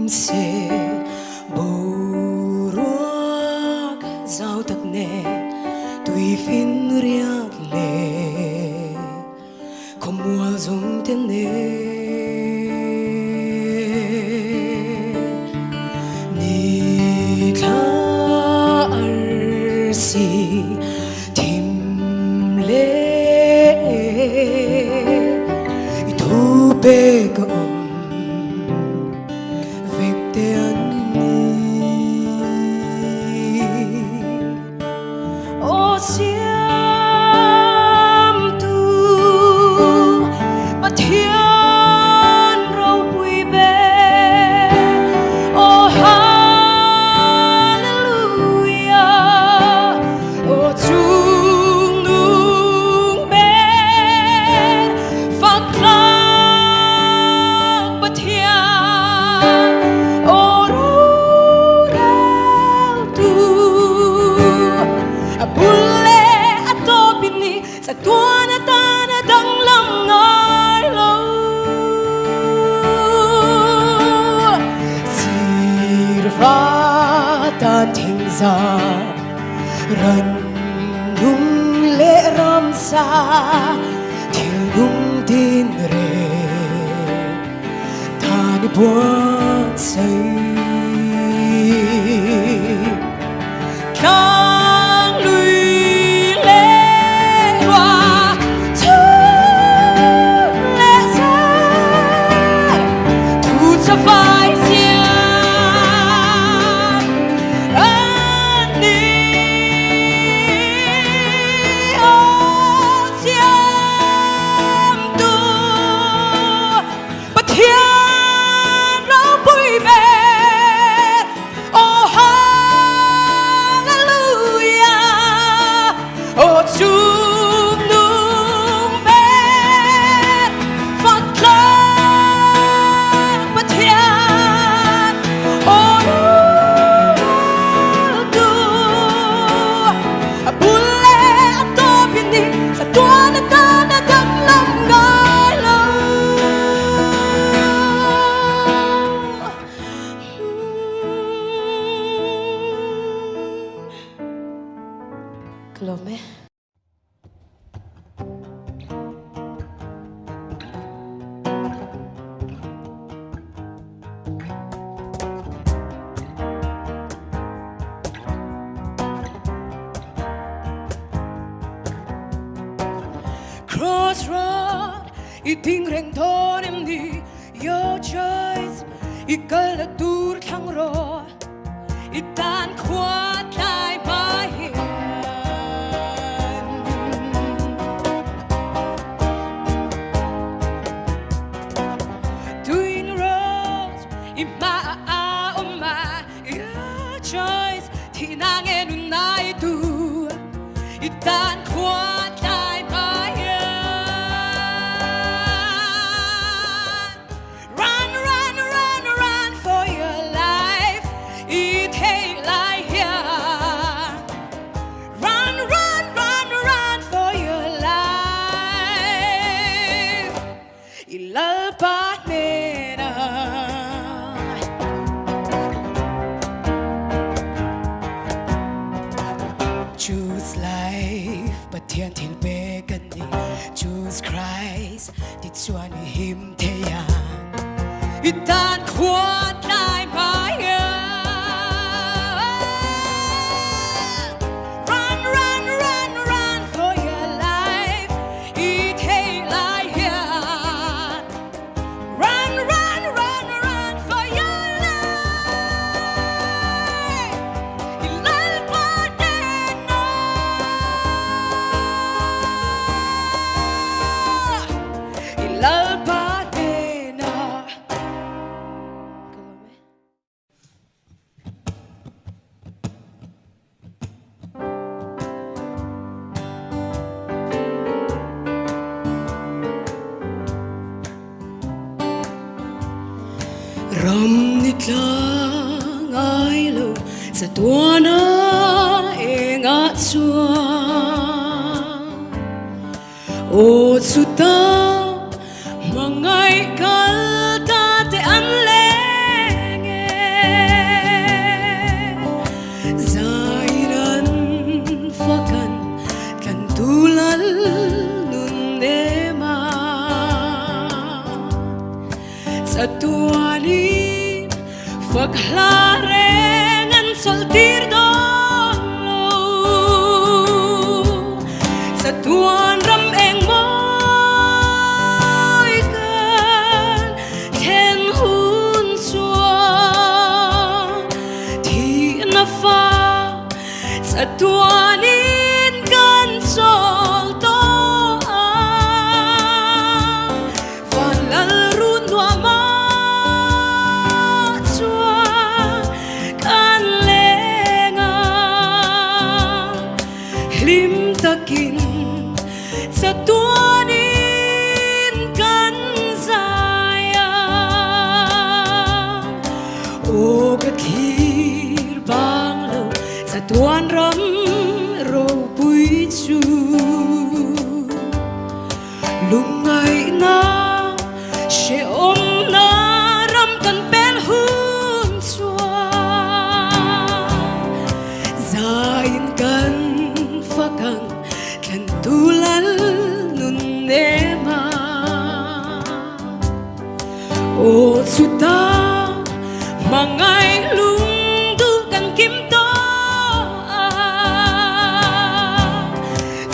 sẽ bầu ruốc giao thật nè tùy phiên riêng lệ không mua dùng tên nè ni tha arsi tim lệ thu bê có sa tua na ta na dang lam ngai lo sir va ta thing za ran nung le ram sa thil nung tin re ta ni buat sai Lome. Crossroad, iting reng thon em đi, your choice, ikal dur thang ro, itan khóa lại mai hiền. Choice thì nàng nghe nun nai tu itan khóa lại mai run run run run for your life it ain't like here run run run run for your life ilal pat mena choose life but thiên thiên bê gần đi choose Christ thì chọn him thế ya itan khóa lại mai run run run run for your life it ain't like here run run run run for your life ilal love จะตัวน้าเองอาชัวโอ้สุดตามังไงกันตาแต่อันเล่งใจนั้นฟักกันตุลันนุนเดมาจะตัวนี้ฟักลาเรงsoltir dolo sa tuan ram eng moi kan ken hun chua thi na fa sa tuan in kan sol to a van lal run wa ma lim takin sa tuanin kan saya o kathir bang lo sa tuan ram ro pui chu lungai na she om na ram kan pel hun chua zain kan fakang kan tulal nun nema o suta mangai lung du kan kim to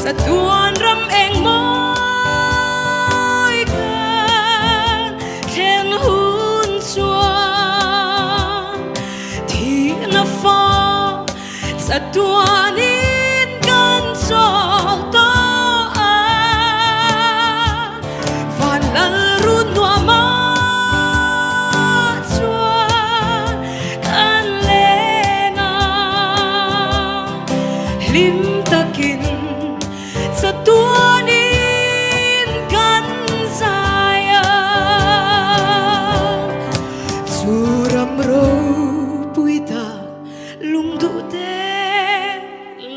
sa tuan ram eng moi kan ken hun chua thi na fa sa tuan sol to a van lal run wa ma chuan kan lenga lim takin sa tuanin kan saya suram ro puita lung du de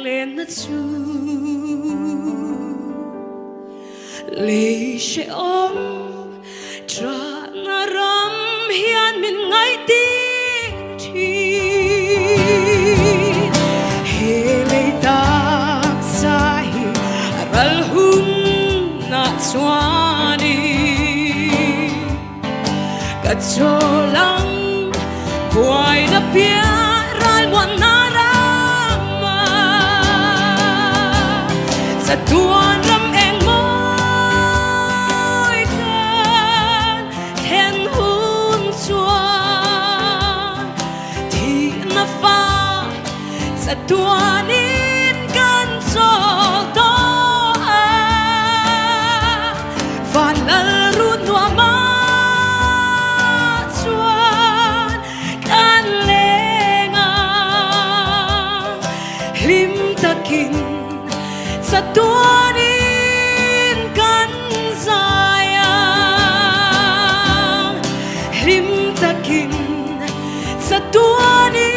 len na chu lệ sẽ ôm tra na ram hian min ngai ti thi he lệ tak sai ral hun na chuani ka cholang buai na pia ral wan na rama sa tuan ram eng sa tuanin kan sol to a van lal run wa ma chuan kan lenga lim takin sa tuanin kan saya lim takin sa tuanin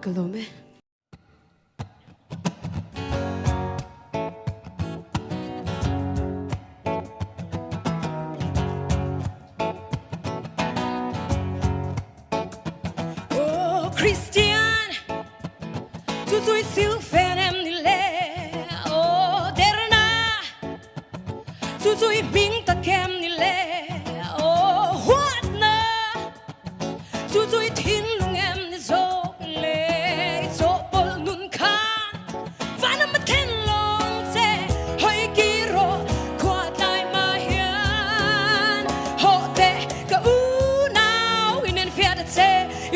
Kalome. Oh, Christian, tu tui sil fenem ni le. Oh, derna, tu tui bing ta kem ni le. Oh, what na, tu tui tin lung em ni zo.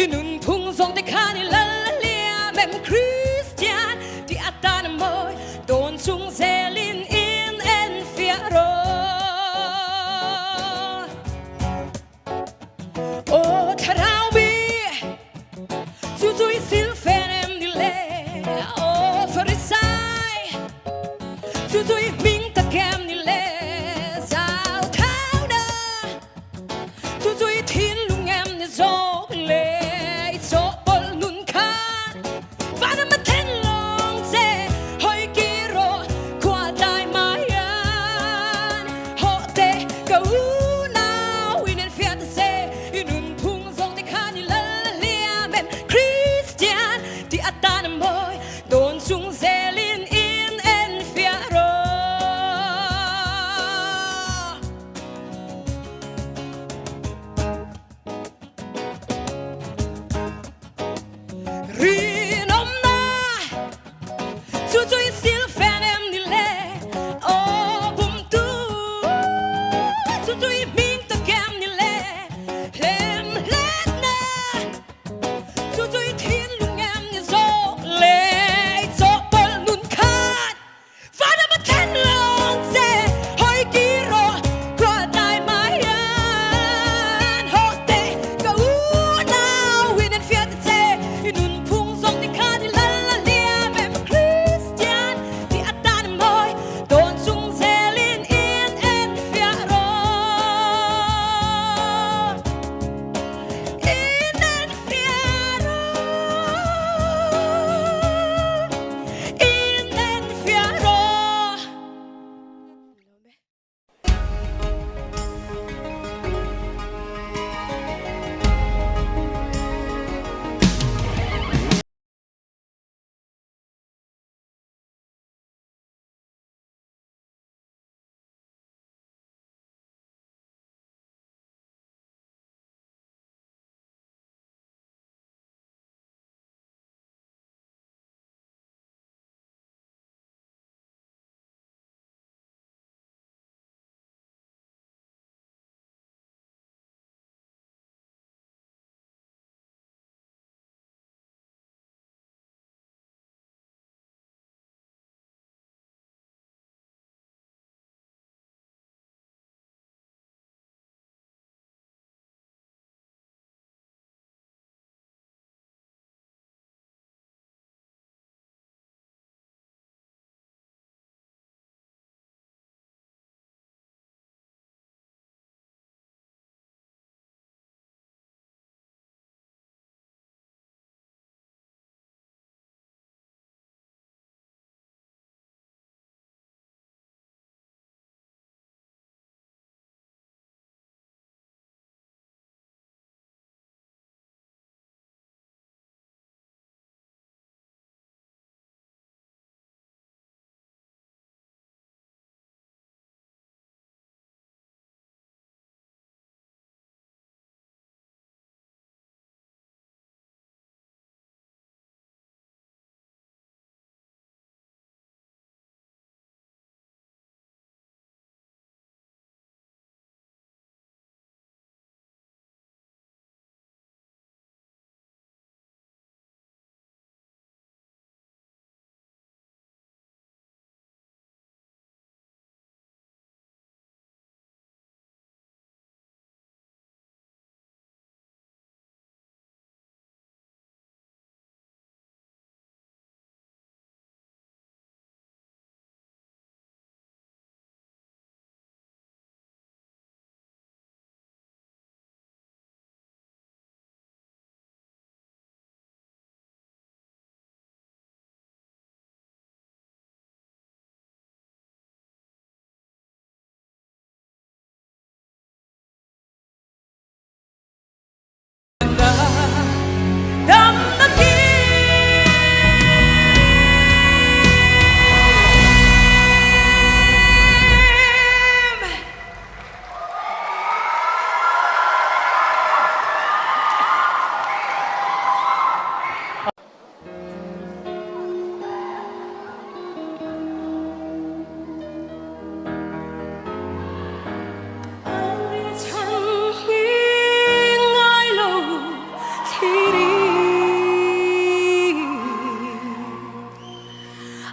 Inun phung song te khani la lia mem Christian di atan moi don chung zelin in en fiaro o tharawi chu chu sil fenem ni le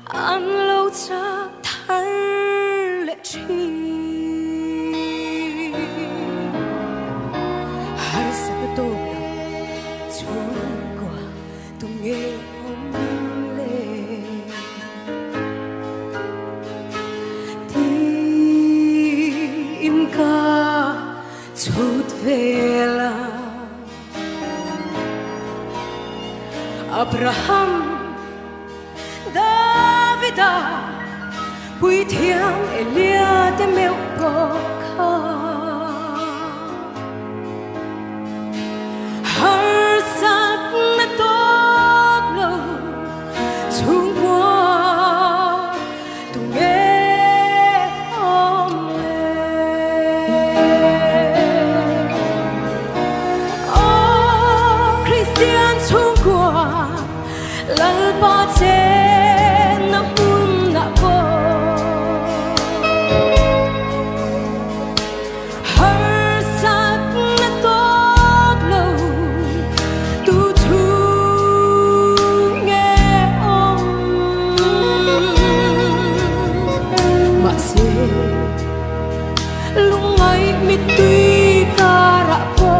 Anh lâu chắc thấy lệ chi Hai sẽ tốt lòng Chúa qua tôi nghe hôm lệ Tim ca chút về là Abraham Davida Bùi thiêng Elia để mèo gò khá Har sắc na tốt lâu Trung qua tu nghe om lệ Oh Christian Trung qua lal ba che lungai mitui karapo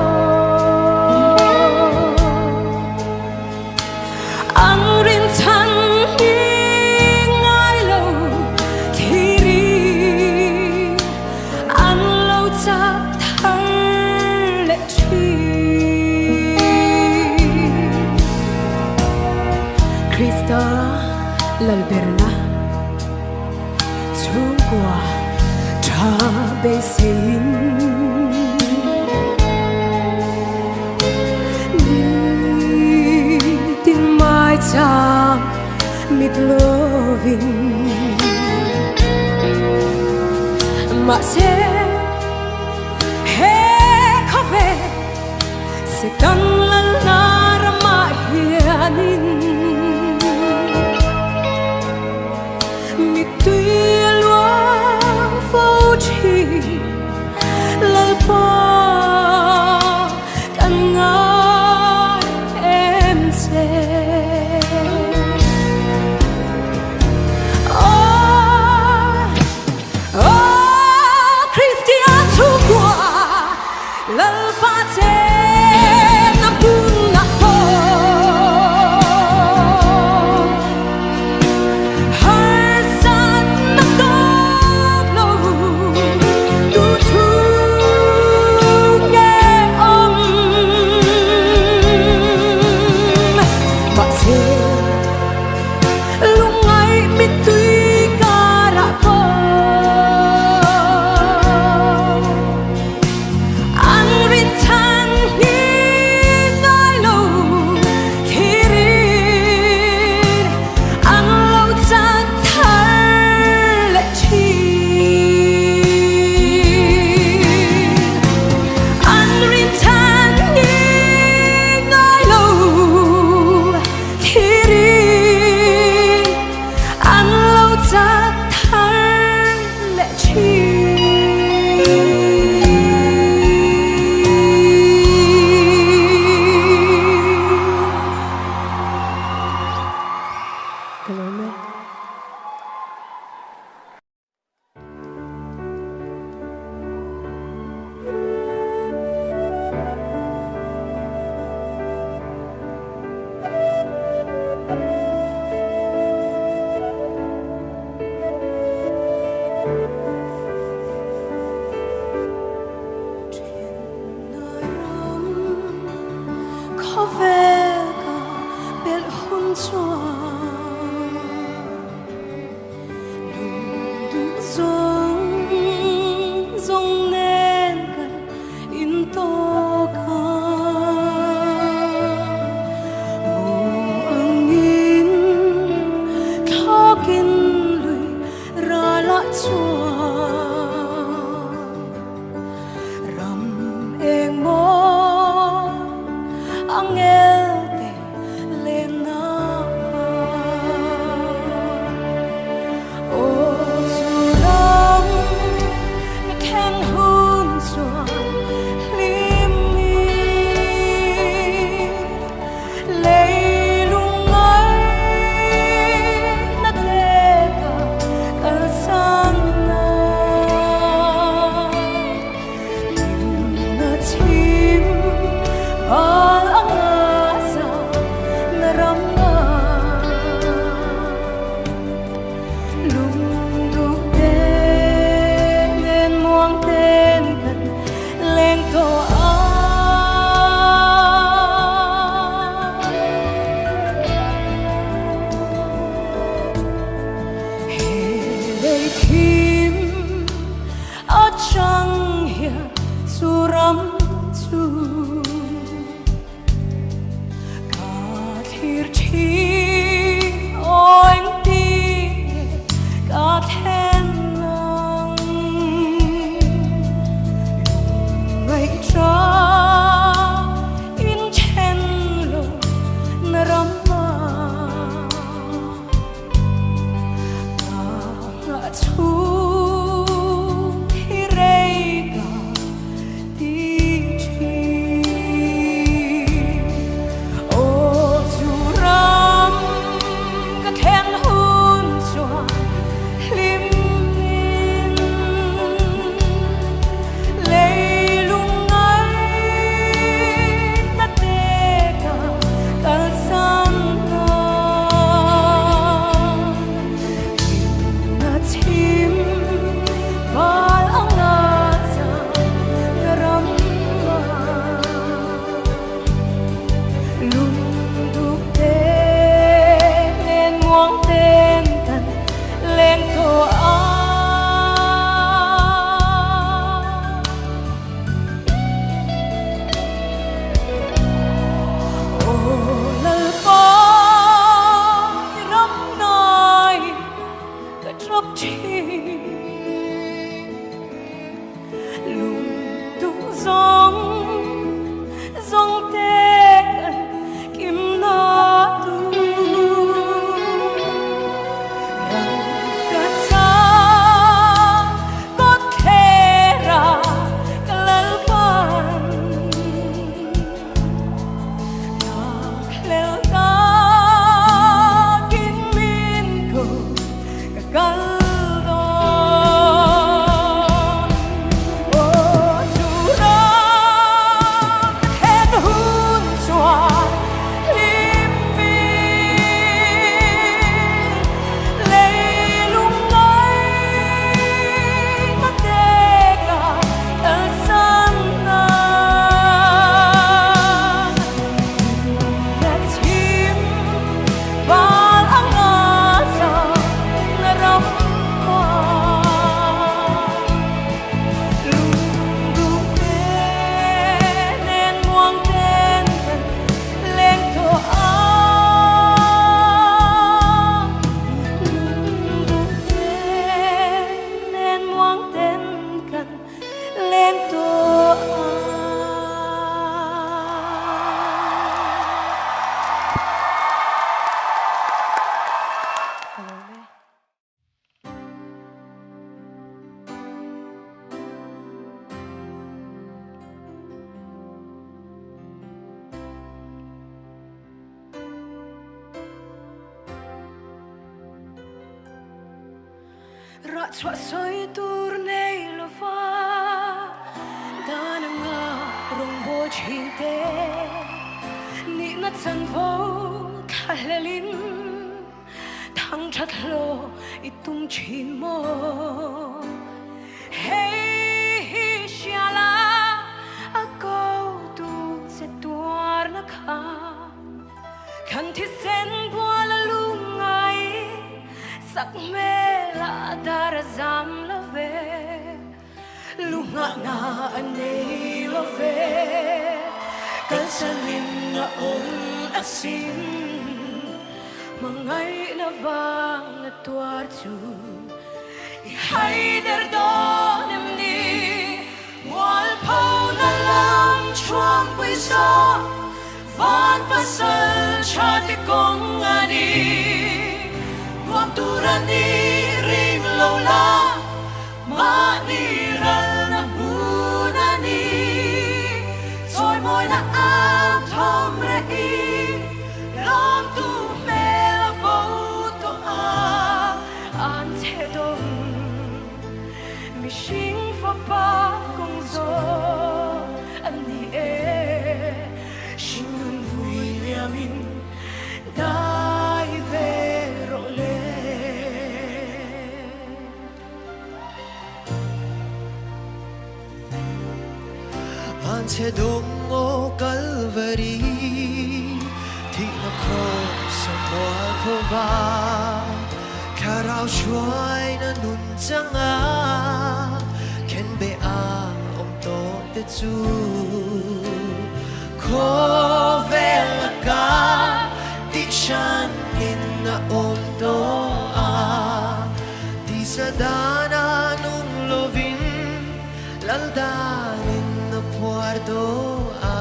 ang rin chan ngai lo thiri an lo cha thar le chi Krista lalberna chung qua bê xin tin mai cha mít loving mà sẽ he khó về sẽ căng lần na ra mà hiền mít tuy lal pa kan ngài em sẽ Christian Trung qua lal pa che na bun na po tu hirega di chi o tu ram ka khen hun chua lim min lei lung ai na te ka ka san ra chua soi tur nei lova dananga rong bo chin te ni na chan vo thalelin thang that lo itum chin mo hey shala a go tu se tuar na kha kan thi sen bua la lungai sak me la dar zam la ve lunga na anei lo ve kan sanin na on asin mangai na vang na tuar chu I hai der don em ni wal pau na lam chuang pui so van pasal cha te kong ani wang turani ring lo la ma ni ral na hunani choi moi na am thom re I lom tu me la bo to a an che dong mi sing fa pa kong zo an ni e sing nun vui le min dai ve ro le an che dong o Calvary thi na cross mo thova karao shuai na nun changa ken be a om to te chu ko vel ka ti shan in na om to a ti sadana nung lovin laldanin na puerto a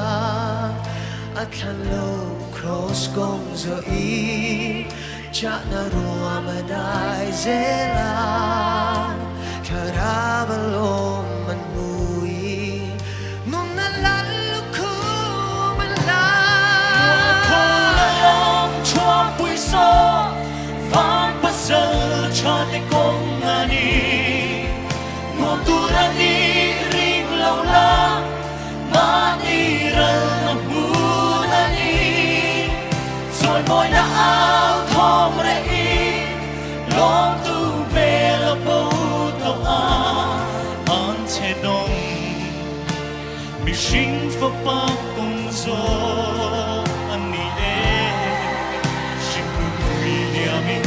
at lo cross kong zo I Naruwa madai zela Karabalon manmui Nung nalaluku malang Kulalong chua pui so Van pasal cha te kong ani Ngom turani ring lau la Maniral na punani Soy moy na ao thom re i Long tu bela po to a An che dong Mi shing fa pa kong zo Ani e Shing nu Williamin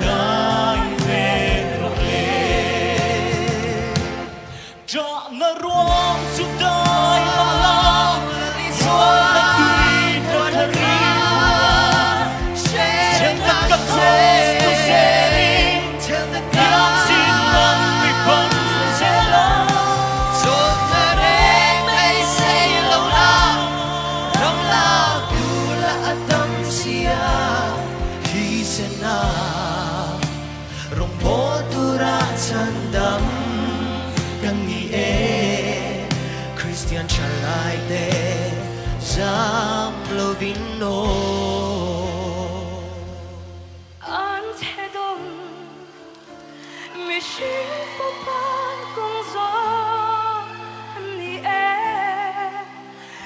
Dai vero le Ja na ruang su dai la la Zwa na tui na thari Chen na ka tos tu seri Yam sin man mi pan se la Zom na reng may say lâu la Rong lao tu la atam siya Hi se na Rong po tu ra chan dam Kang ni e Christian chalai te Zam lo vino An thế đông mi xin phố ban công gió anh đi e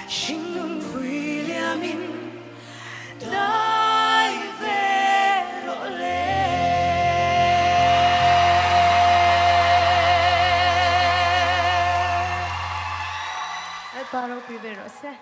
xin nung Williamin dai vero le Alvaro Priverosa.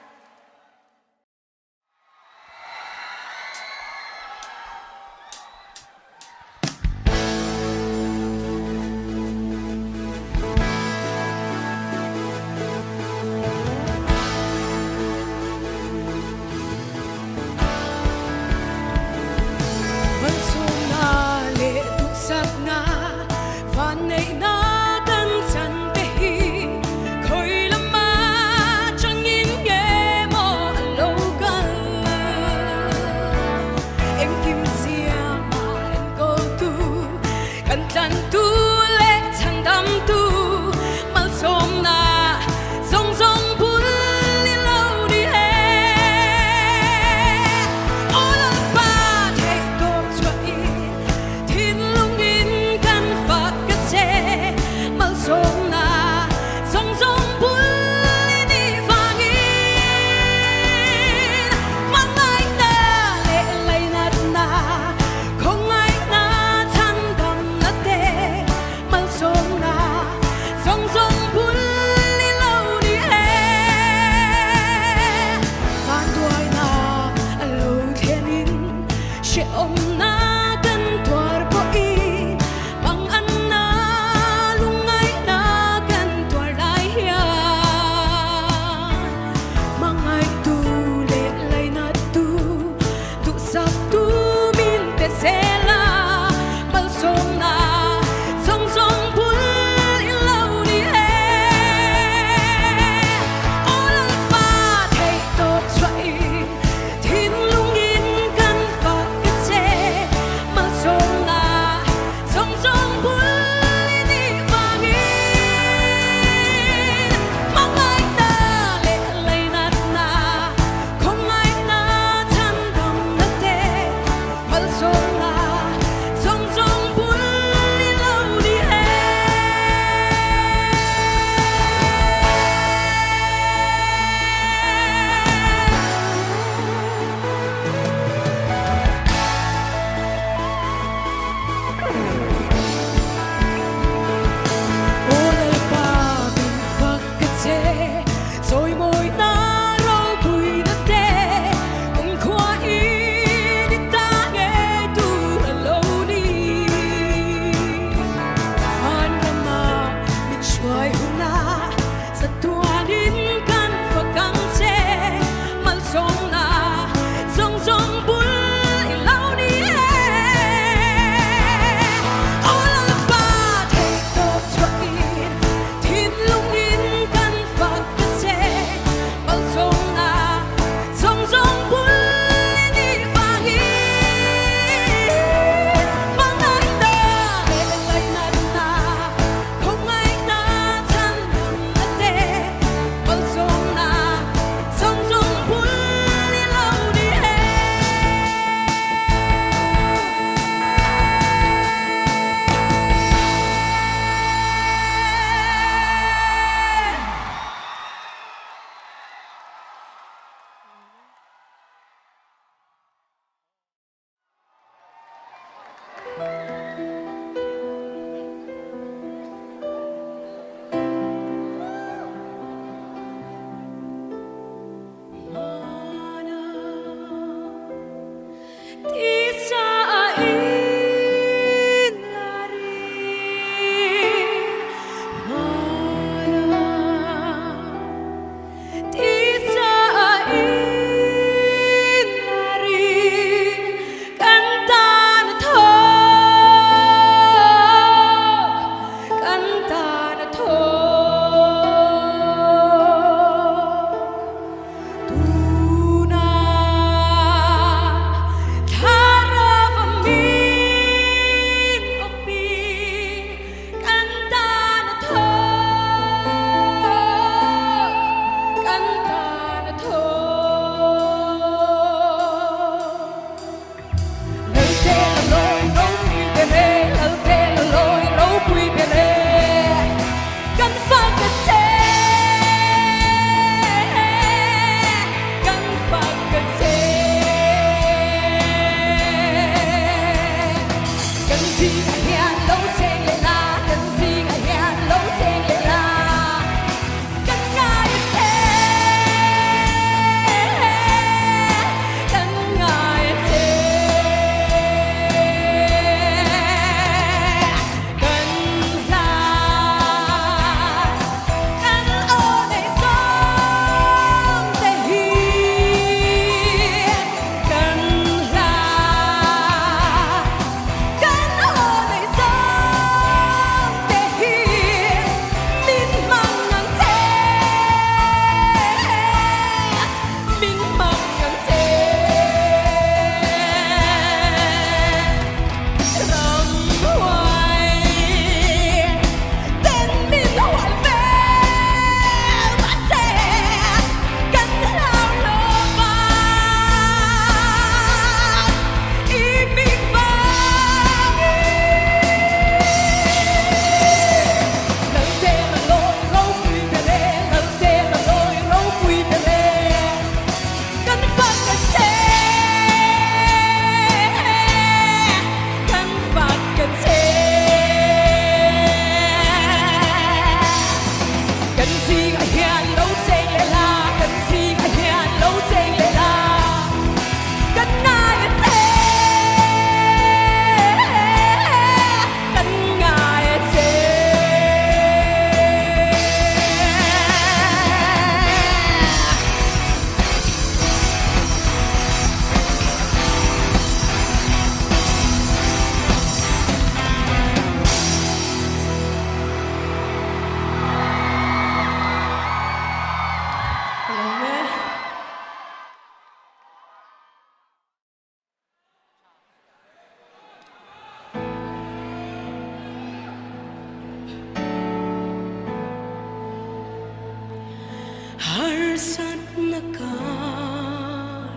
Harsat nakar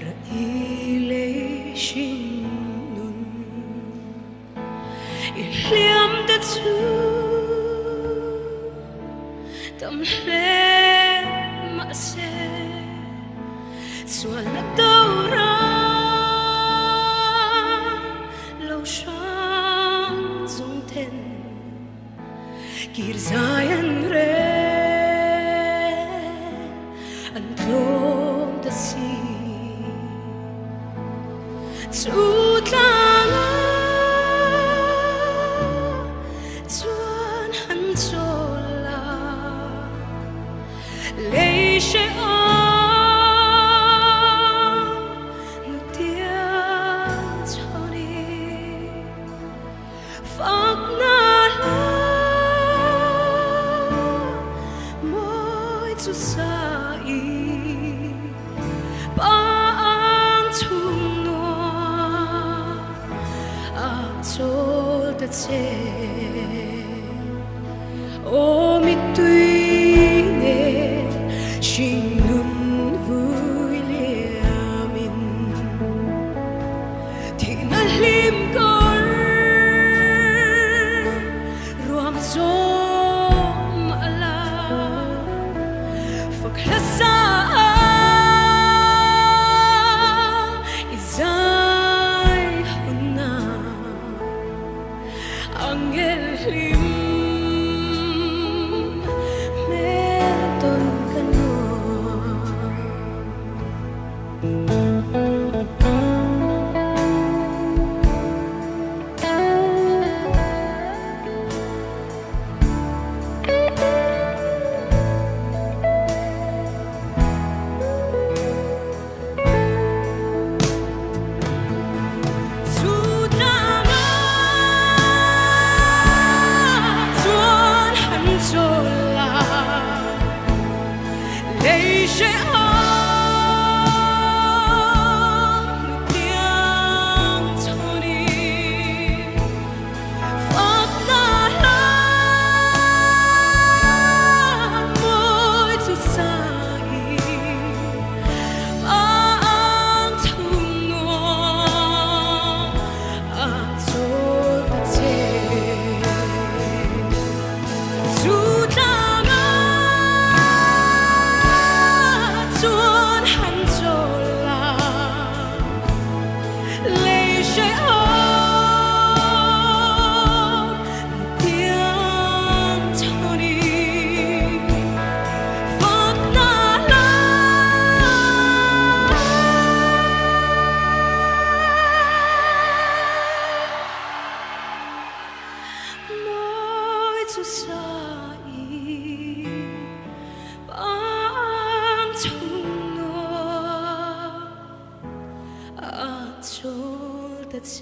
raile shinun iliam da tu tam le ma se swala dora lo shang zong ten kir zayan re Chút lang chuan han chola lei she a nu tia choni phak na la moi chu sai che o mi tui ne shin nun vui liamin thì na lim cor ruam zom ala phak hasa Angel lim meton kano 사이 밤중노 아초다체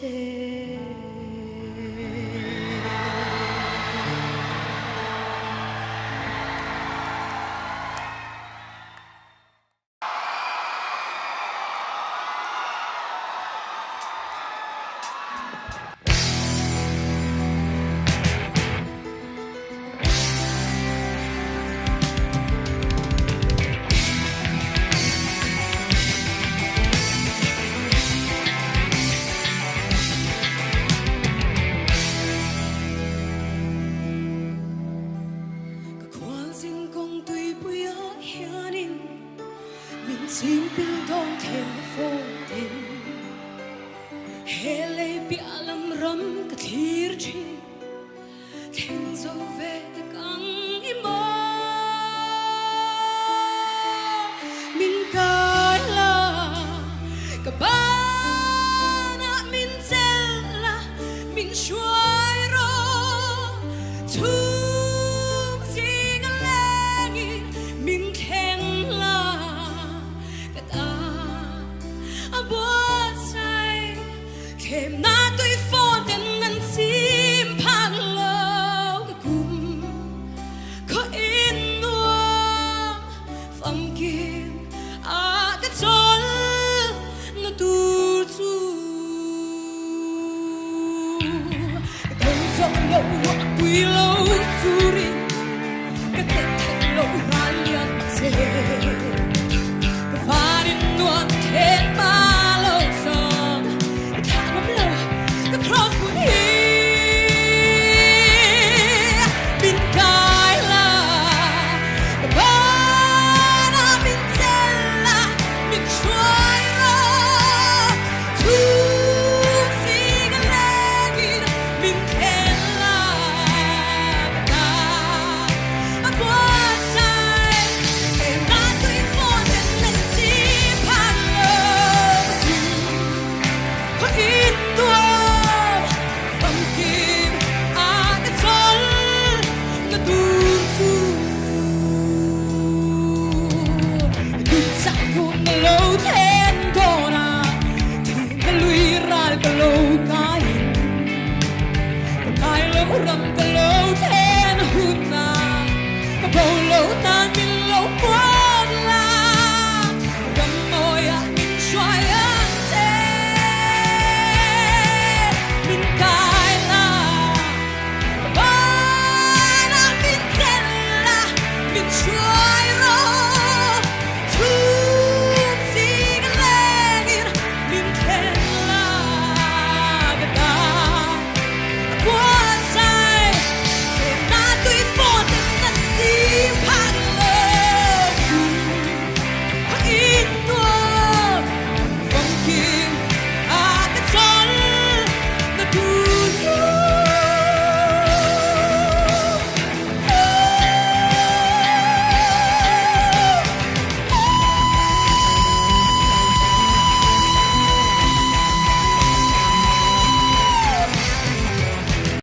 Xin biết đón thêm vô tình hệ lệ bia lâm râm cả thir chi thiên dấu về căng im mơ mình cái là cả ba na mình chân là mình xoay rồi chung gì ngân lệ mình khen là Kèm na tôi phô tên ngân xím phang lâu cái cùng có in nua phẩm kim cái chốn nó tu chu cái dòng lâu quy lâu chu rin cái tên lâu ra nhận dễ